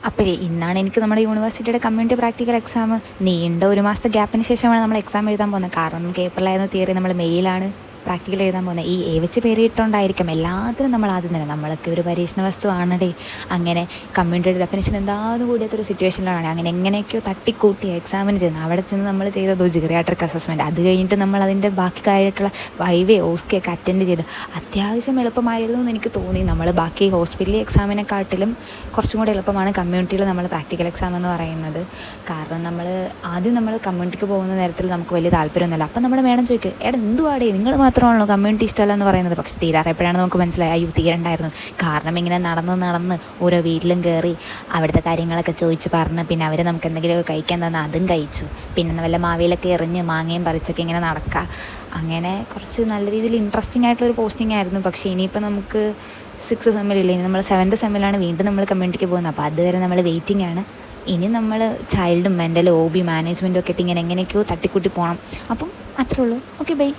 അപ്പോഴേ ഇന്നാണ് എനിക്ക് നമ്മുടെ യൂണിവേഴ്സിറ്റിയുടെ കമ്മ്യൂണിറ്റി പ്രാക്ടിക്കൽ എക്സാം. നീണ്ട ഒരു മാസത്തെ ഗ്യാപ്പിന് ശേഷമാണ് നമ്മൾ എക്സാം എഴുതാൻ പോകുന്നത്. കാരണം നമുക്ക് ഏപ്രിലായിരുന്നു തിയറി, നമ്മൾ മെയ്യിലാണ് പ്രാക്ടിക്കൽ എഴുതാൻ പോകുന്നത്. ഈ വെച്ച് പേരിട്ടുകൊണ്ടായിരിക്കും എല്ലാത്തിനും നമ്മൾ ആദ്യം തന്നെ നമ്മളൊക്കെ ഒരു പരീക്ഷണ വസ്തുവാണേ. അങ്ങനെ കമ്മ്യൂണിറ്റിയുടെ ഡെഫിനിഷൻ എന്താണെന്ന് കൂടിയത്തൊരു സിറ്റുവേഷനിലാണ് അങ്ങനെ എങ്ങനെയൊക്കെയോ തട്ടിക്കൂട്ടി എക്സാമിന് ചെയ്യുന്നത്. അവിടെ ചെന്ന് നമ്മൾ ചെയ്തത് ജിറിയാട്രിക് അസസ്മെൻറ്റ്. അത് കഴിഞ്ഞിട്ട് നമ്മൾ അതിൻ്റെ ബാക്കിയായിട്ടുള്ള വൈവേ ഓസ്കെയൊക്കെ അറ്റൻഡ് ചെയ്ത് അത്യാവശ്യം എളുപ്പമായിരുന്നു എന്ന് എനിക്ക് തോന്നി. നമ്മൾ ബാക്കി ഹോസ്പിറ്റൽ എക്സാമിനെക്കാട്ടിലും കുറച്ചും കൂടെ എളുപ്പമാണ് കമ്മ്യൂണിറ്റിയിൽ നമ്മൾ പ്രാക്ടിക്കൽ എക്സാം എന്ന് പറയുന്നത്. കാരണം നമ്മൾ കമ്മ്യൂണിറ്റിക്ക് പോകുന്ന നേരത്തിൽ നമുക്ക് വലിയ താല്പര്യമൊന്നുമില്ല. അപ്പം നമ്മുടെ മേഡം ചോദിക്കുക, എടാ എന്തുവാടേ നിങ്ങൾ മാത്രമാണല്ലോ കമ്മ്യൂണിറ്റി ഇഷ്ടമല്ല എന്ന് പറയുന്നത്. പക്ഷേ തീരാറെപ്പോഴാണ് നമുക്ക് മനസ്സിലായി അയ്യോ തീരണ്ടായിരുന്നു. കാരണം ഇങ്ങനെ നടന്ന് ഓരോ വീട്ടിലും കയറി അവിടുത്തെ കാര്യങ്ങളൊക്കെ ചോദിച്ച് പറഞ്ഞ് പിന്നെ അവർ നമുക്ക് എന്തെങ്കിലുമൊക്കെ കഴിക്കാൻ തന്നാൽ അതും കഴിച്ചു. പിന്നെ വല്ല മാവിയിലൊക്കെ എറിഞ്ഞ് മാങ്ങയും പറിച്ചൊക്കെ ഇങ്ങനെ നടക്കുക. അങ്ങനെ കുറച്ച് നല്ല രീതിയിൽ ഇൻട്രസ്റ്റിംഗ് ആയിട്ടുള്ളൊരു പോസ്റ്റിംഗ് ആയിരുന്നു. പക്ഷേ ഇനിയിപ്പോൾ നമുക്ക് 6th സെമ്മിലില്ല, ഇനി നമ്മൾ 7th സെമ്മിലാണ് വീണ്ടും നമ്മൾ കമ്മ്യൂണിറ്റിക്ക് പോകുന്നത്. അപ്പോൾ അതുവരെ നമ്മൾ വെയിറ്റിംഗ് ആണ്. ഇനി നമ്മൾ ചൈൽഡും മെൻ്റലും OB മാനേജ്മെൻറ്റും ഒക്കെ ഇട്ട് ഇങ്ങനെ എങ്ങനെയൊക്കെയോ തട്ടിക്കൂട്ടി പോകണം. അപ്പം അത്രേ ഉള്ളൂ. Okay, by.